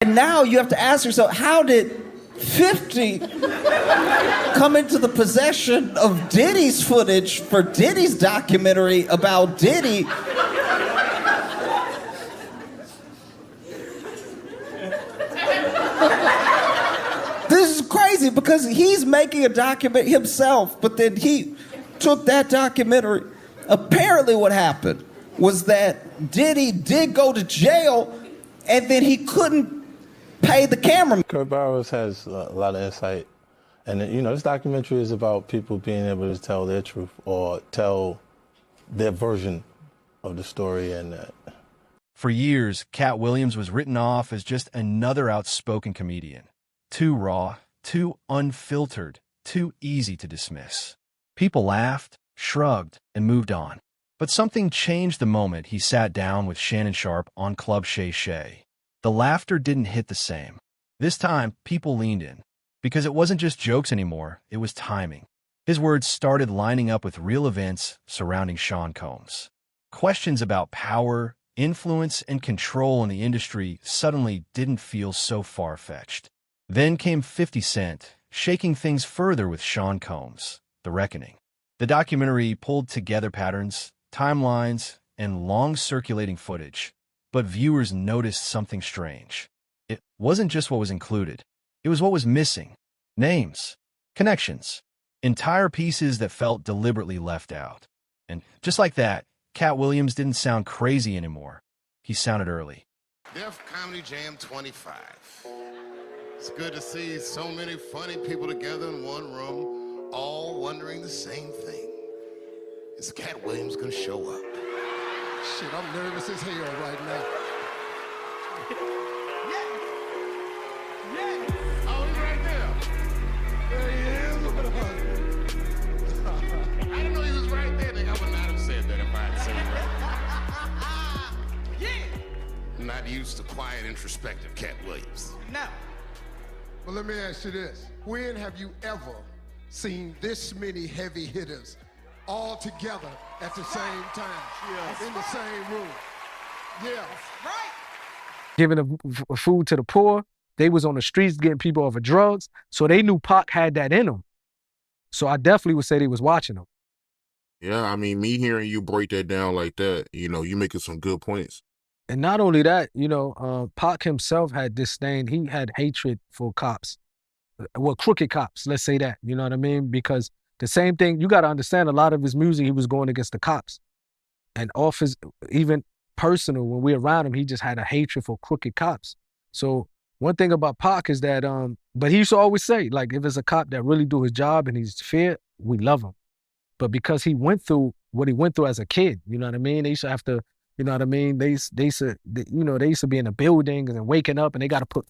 And now you have to ask yourself, how did 50 come into the possession of Diddy's footage for Diddy's documentary about Diddy? This is crazy because he's making a documentary himself, but then he took that documentary. Apparently what happened was that Diddy did go to jail and then he couldn't pay the cameraman. Kurt Barrows has a lot of insight. And, you know, this documentary is about people being able to tell their truth or tell their version of the story. And For years, Katt Williams was written off as just another outspoken comedian. Too raw, too unfiltered, too easy to dismiss. People laughed, shrugged, and moved on. But something changed the moment he sat down with Shannon Sharpe on Club Shay Shay. The laughter didn't hit the same. This time, people leaned in. Because it wasn't just jokes anymore, it was timing. His words started lining up with real events surrounding Sean Combs. Questions about power, influence, and control in the industry suddenly didn't feel so far-fetched. Then came 50 Cent, shaking things further with Sean Combs, The Reckoning. The documentary pulled together patterns, timelines, and long-circulating footage. But viewers noticed something strange. It wasn't just what was included. It was what was missing. Names, connections, entire pieces that felt deliberately left out. And just like that, Katt Williams didn't sound crazy anymore. He sounded early. Def Comedy Jam 25. It's good to see so many funny people together in one room, all wondering the same thing. Is Katt Williams gonna show up? Shit, I'm nervous as hell right now. Oh, he's right there. There he is. I didn't know he was right there. Nigga, I would not have said that if I had seen that. Yeah. Not used to quiet, introspective Katt Williams. No. Well, let me ask you this. When have you ever seen this many heavy hitters all together at the same time, in the same room? Yeah. Right. Giving food to the poor. They was on the streets getting people off of drugs. So they knew Pac had that in them. So I definitely would say they was watching them. Yeah, I mean, me hearing you break that down like that, you know, you making some good points. And not only that, you know, Pac himself had disdain. He had hatred for cops. Well, crooked cops, let's say that. You know what I mean? Because the same thing, you got to understand, a lot of his music, he was going against the cops. And off his, even personal, when we around him, he just had a hatred for crooked cops. So one thing about Pac is that, but he used to always say, like, if it's a cop that really do his job and he's fair, we love him. But because he went through what he went through as a kid, you know what I mean? They used to have to, you know what I mean? They used to be in the buildings and waking up and they got to put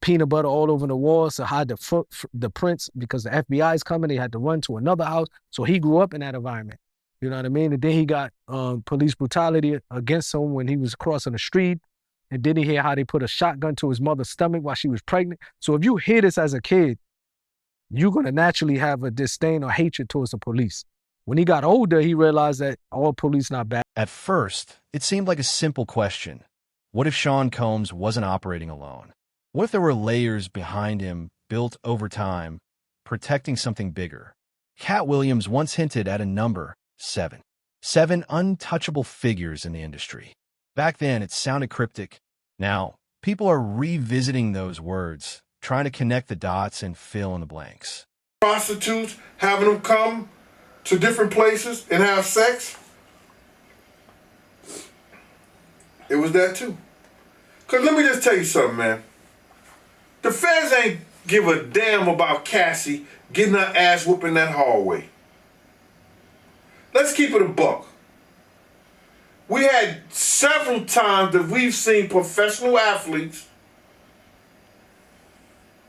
peanut butter all over the walls to hide the prints because the FBI is coming. They had to run to another house. So he grew up in that environment. You know what I mean? And then he got police brutality against him when he was crossing the street. And then he hear how they put a shotgun to his mother's stomach while she was pregnant. So if you hear this as a kid, you're going to naturally have a disdain or hatred towards the police. When he got older, he realized that all police not bad. At first, it seemed like a simple question. What if Sean Combs wasn't operating alone? What if there were layers behind him built over time, protecting something bigger? Katt Williams once hinted at a number, 7. 7 untouchable figures in the industry. Back then, it sounded cryptic. Now, people are revisiting those words, trying to connect the dots and fill in the blanks. Prostitutes, having them come to different places and have sex. It was that too. Because let me just tell you something, man. The feds ain't give a damn about Cassie getting her ass whooped in that hallway. Let's keep it a buck. We had several times that we've seen professional athletes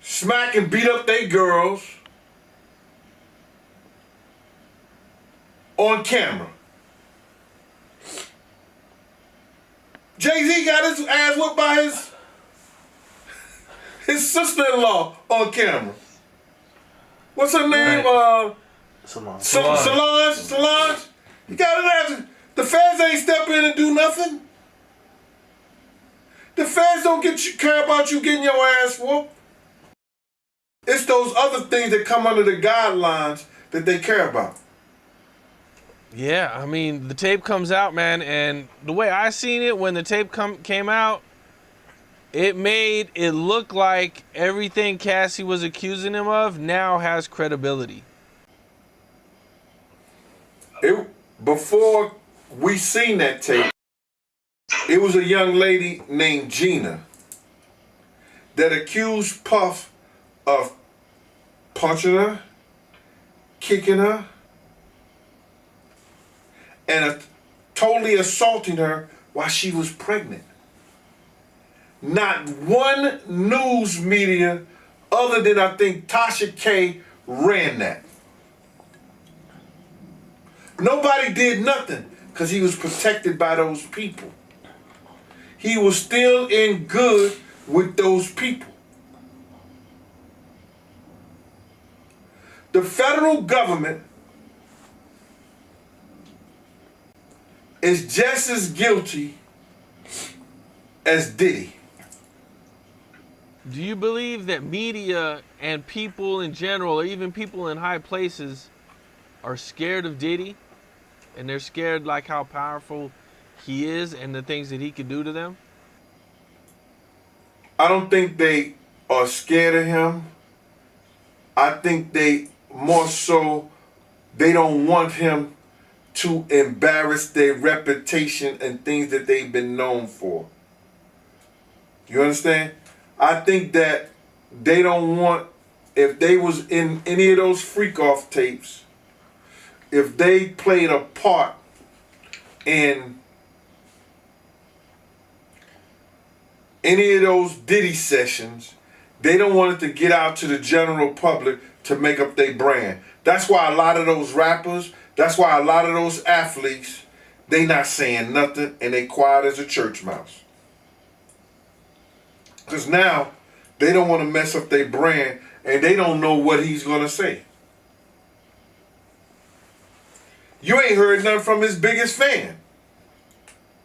smack and beat up their girls on camera. Jay-Z got his ass whooped by his sister-in-law on camera. What's her name? Right. Solange. You got his ass. The feds ain't step in and do nothing. The feds don't care about you getting your ass whooped. It's those other things that come under the guidelines that they care about. Yeah, I mean, the tape comes out, man, and the way I seen it when the tape came out, it made it look like everything Cassie was accusing him of now has credibility. Before we seen that tape, it was a young lady named Gina that accused Puff of punching her, kicking her, and totally assaulting her while she was pregnant. Not one news media other than I think Tasha K ran that. Nobody did nothing because he was protected by those people. He was still in good with those people. The federal government is just as guilty as Diddy. Do you believe that media and people in general, or even people in high places, are scared of Diddy? And they're scared like how powerful he is and the things that he could do to them? I don't think they are scared of him. I think they more so, they don't want him to embarrass their reputation and things that they've been known for. You understand? I think that they don't want, if they was in any of those freak-off tapes, if they played a part in any of those Diddy sessions, they don't want it to get out to the general public to make up their brand. That's why a lot of those rappers, that's why a lot of those athletes, they not saying nothing and they quiet as a church mouse. Because now they don't want to mess up their brand and they don't know what he's going to say. You ain't heard nothing from his biggest fan,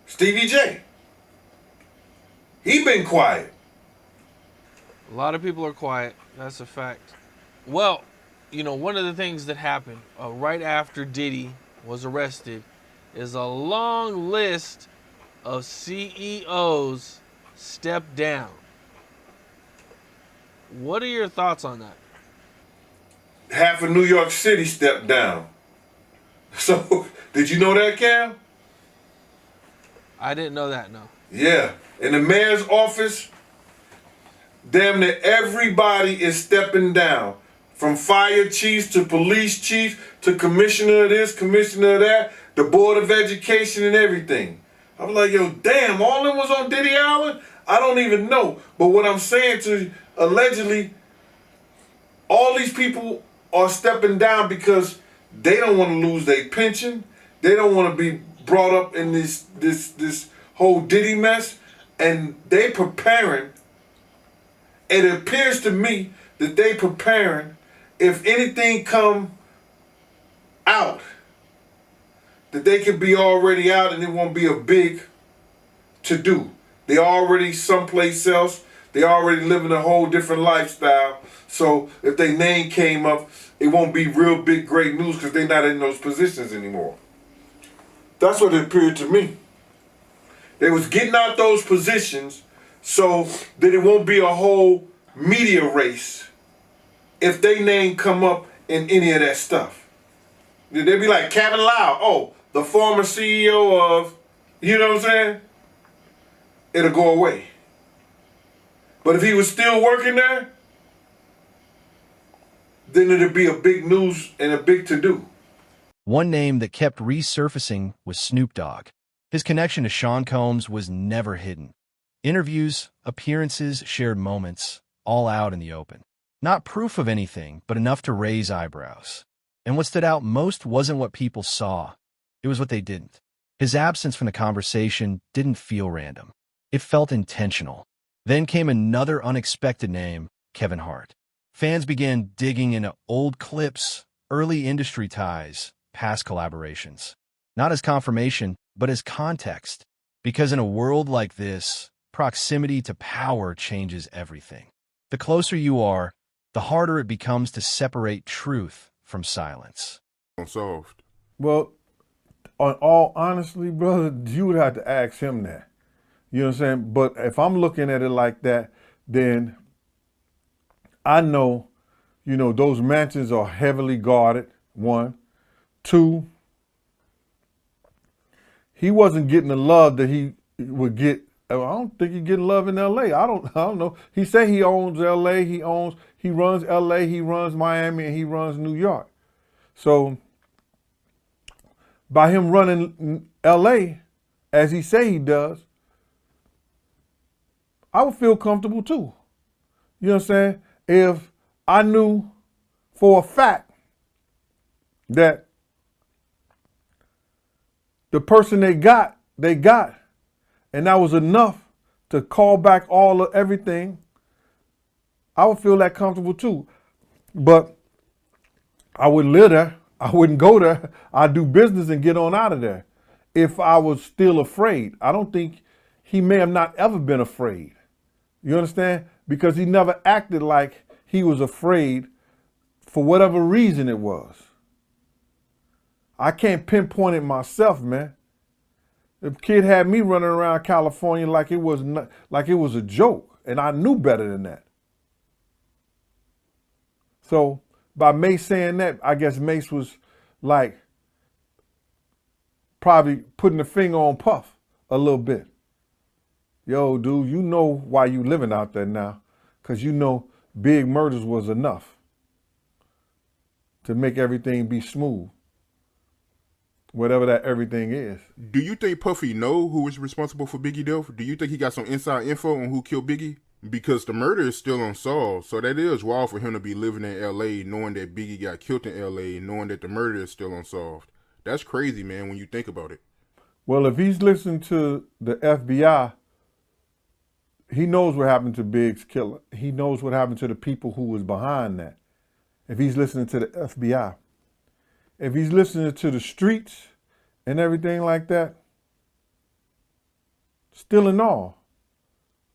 Stevie J. He been quiet. A lot of people are quiet. That's a fact. Well, you know, one of the things that happened right after Diddy was arrested is a long list of CEOs stepped down. What are your thoughts on that? Half of New York City stepped down. So, did you know that, Cam? I didn't know that, no. Yeah. In the mayor's office, damn near everybody is stepping down. From fire chiefs to police chiefs to commissioner of this, commissioner of that, the Board of Education and everything. I'm like, yo, damn, all of them was on Diddy Island? I don't even know. But what I'm saying to you, allegedly, all these people are stepping down because they don't want to lose their pension. They don't want to be brought up in this whole Diddy mess. And they preparing, it appears to me that they preparing, if anything come out, that they could be already out and it won't be a big to-do. They already someplace else. They already living a whole different lifestyle. So if their name came up, it won't be real big, great news because they're not in those positions anymore. That's what it appeared to me. They was getting out those positions so that it won't be a whole media race if they name come up in any of that stuff. They'd be like Kevin Lau, oh, the former CEO of, you know what I'm saying? It'll go away. But if he was still working there, then it'd be a big news and a big to-do. One name that kept resurfacing was Snoop Dogg. His connection to Sean Combs was never hidden. Interviews, appearances, shared moments, all out in the open. Not proof of anything, but enough to raise eyebrows. And what stood out most wasn't what people saw. It was what they didn't. His absence from the conversation didn't feel random. It felt intentional. Then came another unexpected name, Kevin Hart. Fans began digging into old clips, early industry ties, past collaborations. Not as confirmation, but as context. Because in a world like this, proximity to power changes everything. The closer you are, the harder it becomes to separate truth from silence. Unsolved. Well, on all honestly, brother, you would have to ask him that. You know what I'm saying? But if I'm looking at it like that, then I know, you know, those mansions are heavily guarded, one. Two, he wasn't getting the love that he would get. I don't think he's getting love in LA. I don't know. He say he owns LA, he runs LA, he runs Miami, and he runs New York. So by him running LA, as he say he does, I would feel comfortable too. You know what I'm saying? If I knew for a fact that the person they got, and that was enough to call back all of everything, I would feel that comfortable too. But I wouldn't live there. I wouldn't go there. I'd do business and get on out of there. If I was still afraid, I don't think he may have not ever been afraid. You understand? Because he never acted like he was afraid for whatever reason it was. I can't pinpoint it myself, man. The kid had me running around California like it was a joke, and I knew better than that. So by Mace saying that, I guess Mace was like probably putting the finger on Puff a little bit. Yo, dude, you know why you living out there now, because you know big murders was enough to make everything be smooth. Whatever that everything is. Do you think Puffy know who was responsible for Biggie death? Do you think he got some inside info on who killed Biggie? Because the murder is still unsolved, so that is wild for him to be living in L.A. knowing that Biggie got killed in L.A., knowing that the murder is still unsolved. That's crazy, man, when you think about it. Well, if he's listening to the FBI, he knows what happened to Big's killer. He knows what happened to the people who was behind that. If he's listening to the FBI. If he's listening to the streets and everything like that, still in all,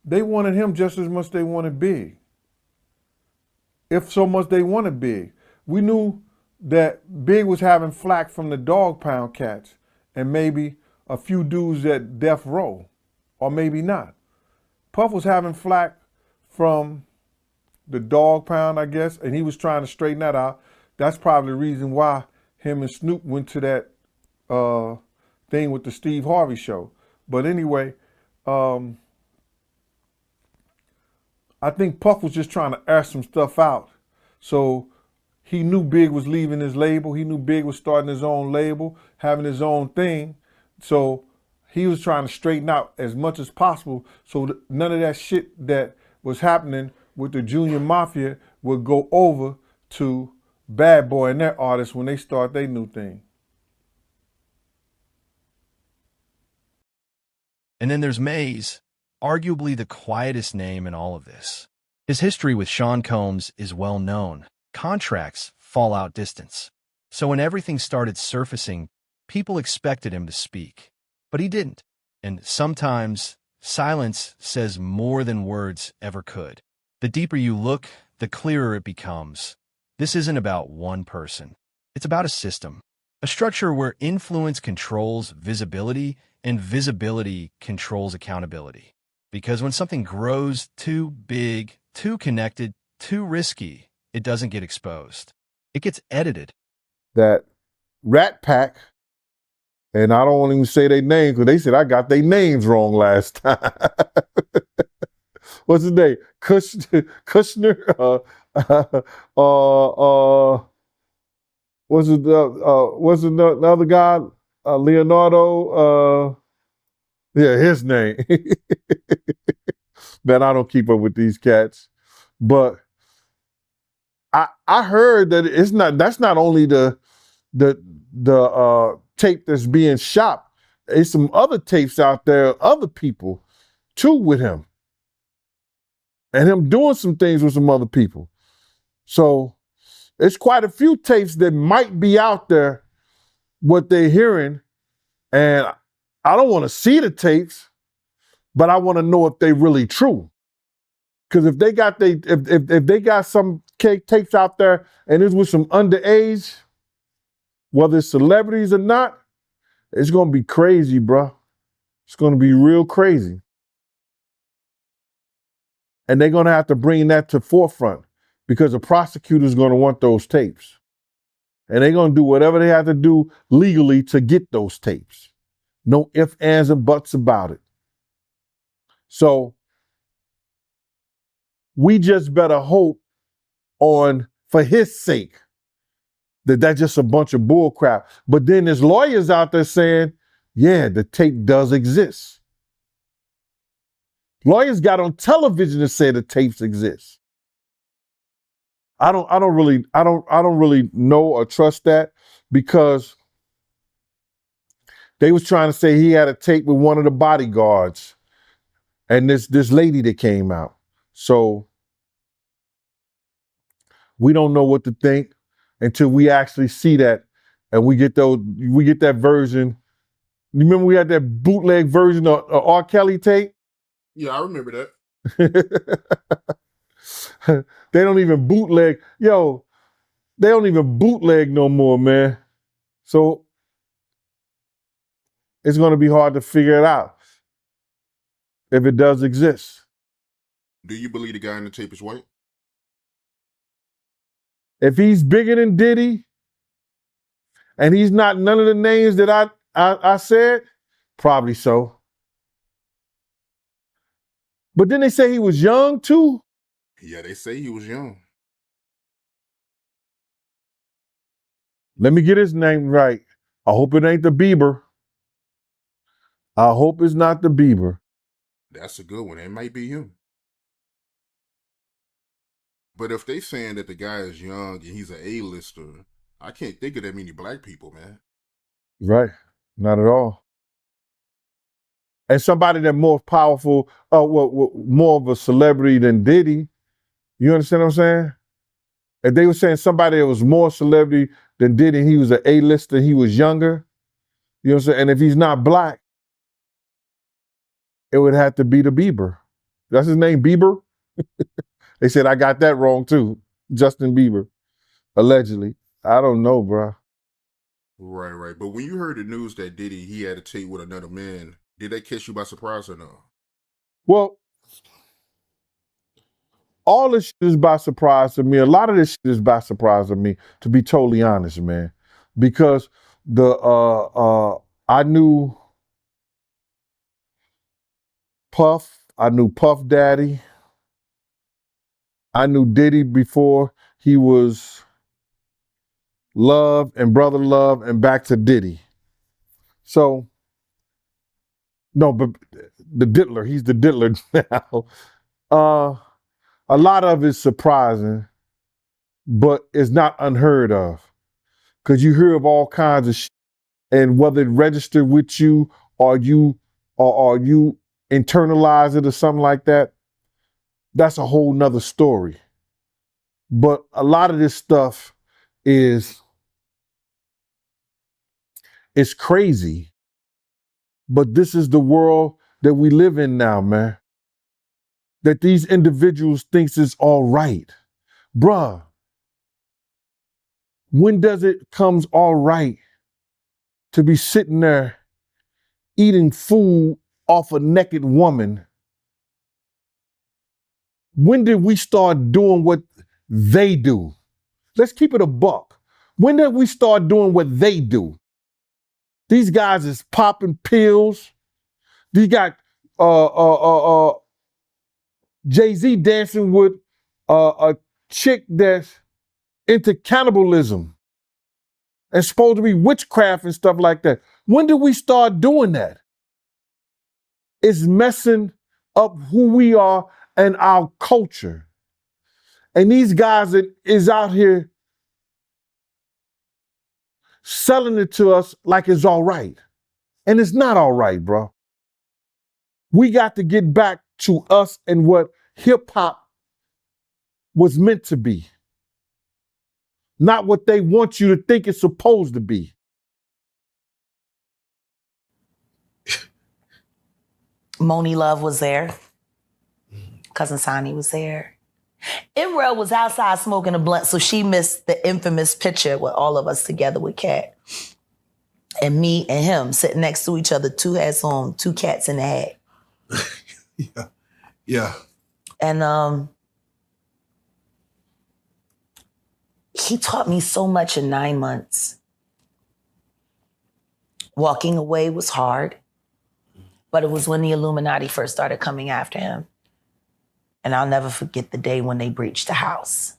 they wanted him just as much as they wanted Big. If so much they wanted Big. We knew that Big was having flack from the dog pound cats and maybe a few dudes at death row, or maybe not. Puff was having flack from the dog pound, I guess, and he was trying to straighten that out. That's probably the reason why him and Snoop went to that thing with the Steve Harvey show. But anyway, I think Puff was just trying to air some stuff out. So he knew Big was leaving his label. He knew Big was starting his own label, having his own thing. So he was trying to straighten out as much as possible so none of that shit that was happening with the Junior Mafia would go over to Bad Boy and their artists when they start their new thing. And then there's Maze, arguably the quietest name in all of this. His history with Sean Combs is well known. Contracts fall out distance. So when everything started surfacing, people expected him to speak. But he didn't. And sometimes silence says more than words ever could. The deeper you look, the clearer it becomes. This isn't about one person. It's about a system, a structure where influence controls visibility and visibility controls accountability. Because when something grows too big, too connected, too risky, it doesn't get exposed. It gets edited. That Rat Pack, and I don't even say their names because they said I got their names wrong last time. What's his name? Kushner? What's the other guy? Leonardo? Yeah, his name. Man, I don't keep up with these cats. But I heard that that's not only the tape that's being shot. There's some other tapes out there, other people too with him. And him doing some things with some other people. So it's quite a few tapes that might be out there, what they're hearing. And I don't want to see the tapes, but I want to know if they really true. Because if they got if they got some tapes out there and it's with some underage, whether it's celebrities or not, it's gonna be crazy, bro. It's gonna be real crazy. And they're gonna have to bring that to forefront because the prosecutor's gonna want those tapes. And they're gonna do whatever they have to do legally to get those tapes. No ifs, ands, and buts about it. So we just better hope for his sake, that's just a bunch of bull crap. But then there's lawyers out there saying, yeah, the tape does exist. Lawyers got on television to say the tapes exist. I don't really know or trust that, because they was trying to say he had a tape with one of the bodyguards and this lady that came out. So we don't know what to think until we actually see that and we get that version. You remember we had that bootleg version of R. Kelly tape? Yeah, I remember that. They don't even bootleg. Yo, they don't even bootleg no more, man. So it's going to be hard to figure it out if it does exist. Do you believe the guy in the tape is white? If he's bigger than Diddy and he's not none of the names that I said, probably so. But then they say he was young too. Yeah, they say he was young. Let me get his name right. I hope it ain't the Bieber. I hope it's not the Bieber. That's a good one. It might be him. But if they saying that the guy is young and he's an A-lister, I can't think of that many black people, man. Right. Not at all. And somebody that more powerful, more of a celebrity than Diddy. You understand what I'm saying? If they were saying somebody that was more celebrity than Diddy, he was an A-lister, he was younger. You know what I'm saying? And if he's not black, it would have to be the Bieber. That's his name, Bieber? They said I got that wrong too. Justin Bieber, allegedly. I don't know, bro. Right. But when you heard the news that Diddy, he had a tape with another man, did that catch you by surprise or no? Well, all this shit is by surprise to me. A lot of this shit is by surprise to me, to be totally honest, man. Because I knew Puff, I knew Puff Daddy, I knew Diddy before he was Love and Brother Love and back to Diddy. So, no, but the Diddler, he's the Diddler now. A lot of it's surprising, but it's not unheard of. Because you hear of all kinds of shit, and whether it registered with you or you internalize it or something like that, that's a whole nother story. But a lot of this stuff is crazy. But this is the world that we live in now, man. That these individuals thinks it's all right. Bruh, when does it comes all right to be sitting there eating food off a naked woman? When did we start doing what they do? Let's keep it a buck. When did we start doing what they do? These guys is popping pills. These got Jay-Z dancing with a chick that's into cannibalism and supposed to be witchcraft and stuff like that. When did we start doing that? It's messing up who we are and our culture. And these guys that is out here selling it to us like it's all right. And it's not all right, bro. We got to get back to us and what hip hop was meant to be. Not what they want you to think it's supposed to be. Moni Love was there. Cousin Sonny was there. Imrel was outside smoking a blunt, so she missed the infamous picture with all of us together with Katt. And me and him sitting next to each other, 2 hats on, 2 cats in the hat. Yeah. And he taught me so much in 9 months. Walking away was hard, but it was when the Illuminati first started coming after him. And I'll never forget the day when they breached the house.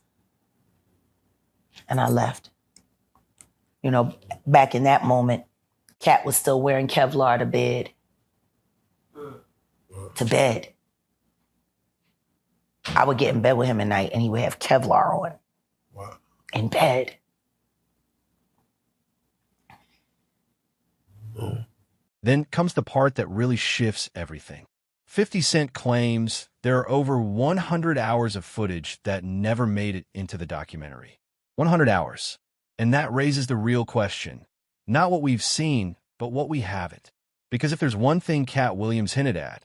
And I left. You know, back in that moment, Katt was still wearing Kevlar to bed. To bed. I would get in bed with him at night and he would have Kevlar on. Wow. In bed. Then comes the part that really shifts everything. 50 Cent claims there are over 100 hours of footage that never made it into the documentary. 100 hours. And that raises the real question. Not what we've seen, but what we haven't. Because if there's one thing Katt Williams hinted at,